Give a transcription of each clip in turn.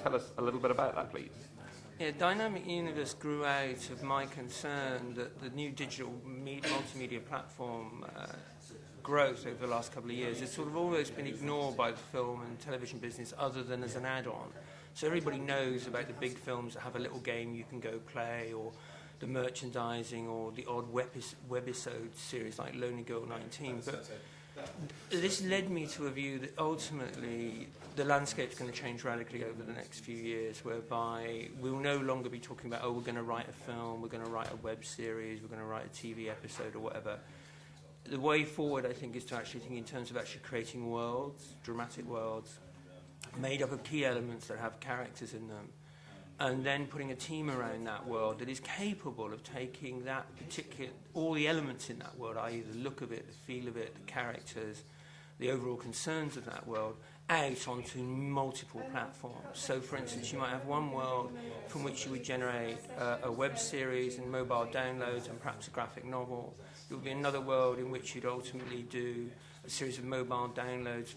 tell us a little bit about that, please? Yeah, Dynamic Universe grew out of my concern that the new digital multimedia platform growth over the last couple of years has sort of almost been ignored by the film and television business other than as an add-on. So everybody knows about the big films that have a little game you can go play, or the merchandising, or the odd webisode series like Lonely Girl 19. But this led me to a view that ultimately the landscape's going to change radically over the next few years, whereby we'll no longer be talking about, oh, we're going to write a film, we're going to write a web series, we're going to write a TV episode or whatever. The way forward, I think, is to actually think in terms of actually creating worlds, dramatic worlds, made up of key elements that have characters in them, and then putting a team around that world that is capable of taking that particular, all the elements in that world, i.e. the look of it, the feel of it, the characters, the overall concerns of that world, out onto multiple platforms. So, for instance, you might have one world from which you would generate a web series and mobile downloads and perhaps a graphic novel. There would be another world in which you'd ultimately do a series of mobile downloads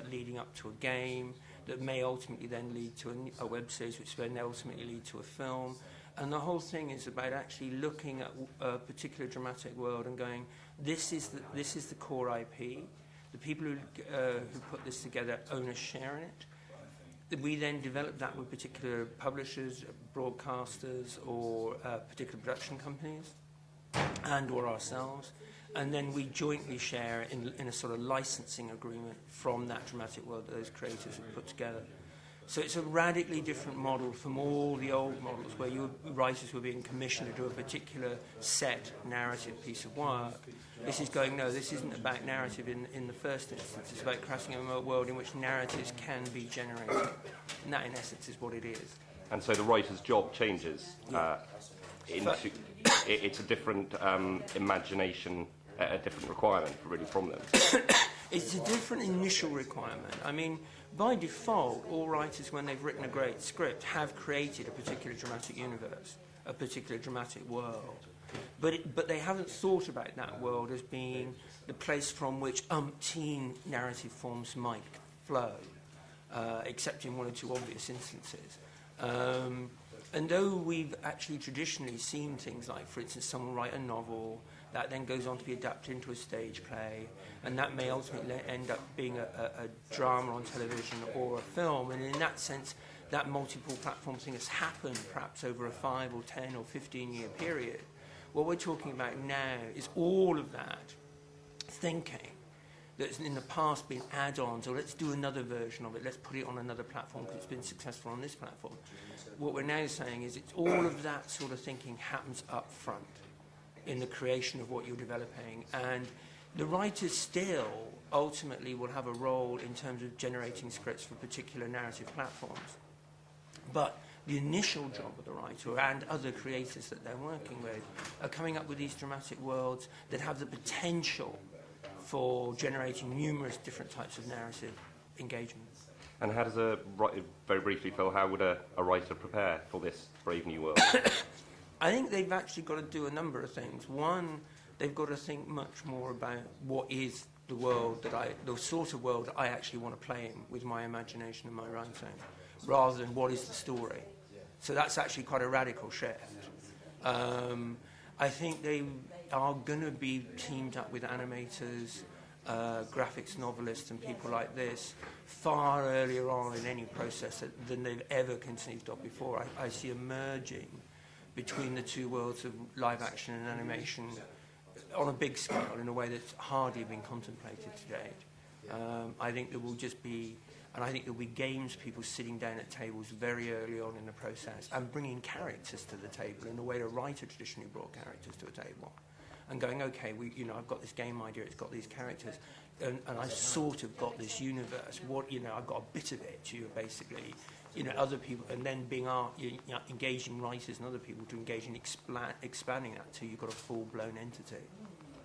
leading up to a game that may ultimately then lead to a web series, which may ultimately lead to a film. And the whole thing is about actually looking at a particular dramatic world and going, this is the core IP. The people who put this together own a share in it. We then develop that with particular publishers, broadcasters, or particular production companies, and or ourselves. And then we jointly share in a sort of licensing agreement from that dramatic world that those creators have put together. So it's a radically different model from all the old models where writers were being commissioned to do a particular set narrative piece of work. This is going, no, this isn't about narrative in the first instance. It's about crafting a world in which narratives can be generated. And that, in essence, is what it is. And so the writer's job changes into... It's a different imagination, a different requirement really from them. It's a different initial requirement. I mean, by default, all writers, when they've written a great script, have created a particular dramatic universe, a particular dramatic world. But they haven't thought about that world as being the place from which umpteen narrative forms might flow, except in one or two obvious instances. And though we've actually traditionally seen things like, for instance, someone write a novel that then goes on to be adapted into a stage play, and that may ultimately end up being a drama on television or a film, and in that sense, that multiple platform thing has happened perhaps over a 5 or 10 or 15-year period. What we're talking about now is all of that thinking that's in the past been add-ons, or let's do another version of it, let's put it on another platform because it's been successful on this platform. What we're now saying is it's all of that sort of thinking happens up front in the creation of what you're developing, and the writers still ultimately will have a role in terms of generating scripts for particular narrative platforms. But the initial job of the writer and other creators that they're working with are coming up with these dramatic worlds that have the potential for generating numerous different types of narrative engagement. And how does very briefly, Phil, how would a writer prepare for this brave new world? I think they've actually got to do a number of things. One, they've got to think much more about what is the world the sort of world that I actually want to play in with my imagination and my writing, rather than what is the story. So that's actually quite a radical shift. I think they are going to be teamed up with animators, graphics novelists and people like this far earlier on in any process than they've ever conceived of before. I see a merging between the two worlds of live action and animation on a big scale in a way that's hardly been contemplated to date. I think there will just be, and I think there will be games people sitting down at tables very early on in the process and bringing characters to the table in the way a writer traditionally brought characters to a table. And going, okay, I've got this game idea, it's got these characters, and I've sort of got this universe. I've got a bit of it to basically, other people, and then being engaging writers and other people to engage in expanding that till you've got a full-blown entity.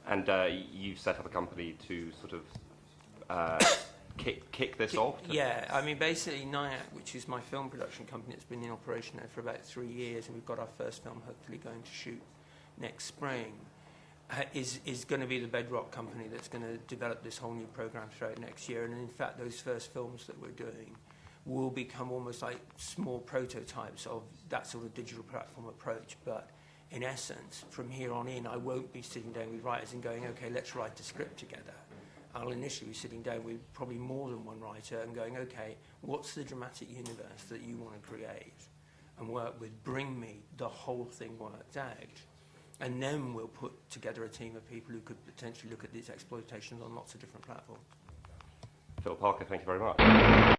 And you've set up a company to sort of kick this off? Yeah, I mean, basically, Nyack, which is my film production company, that's been in operation now for about 3 years, and we've got our first film hopefully going to shoot next spring. Is going to be the bedrock company that's going to develop this whole new program throughout next year. And in fact, those first films that we're doing will become almost like small prototypes of that sort of digital platform approach. But in essence, from here on in, I won't be sitting down with writers and going, okay, let's write a script together. I'll initially be sitting down with probably more than one writer and going, okay, what's the dramatic universe that you want to create? And work with, bring me the whole thing worked out. And then we'll put together a team of people who could potentially look at these exploitations on lots of different platforms. Phil Parker, thank you very much.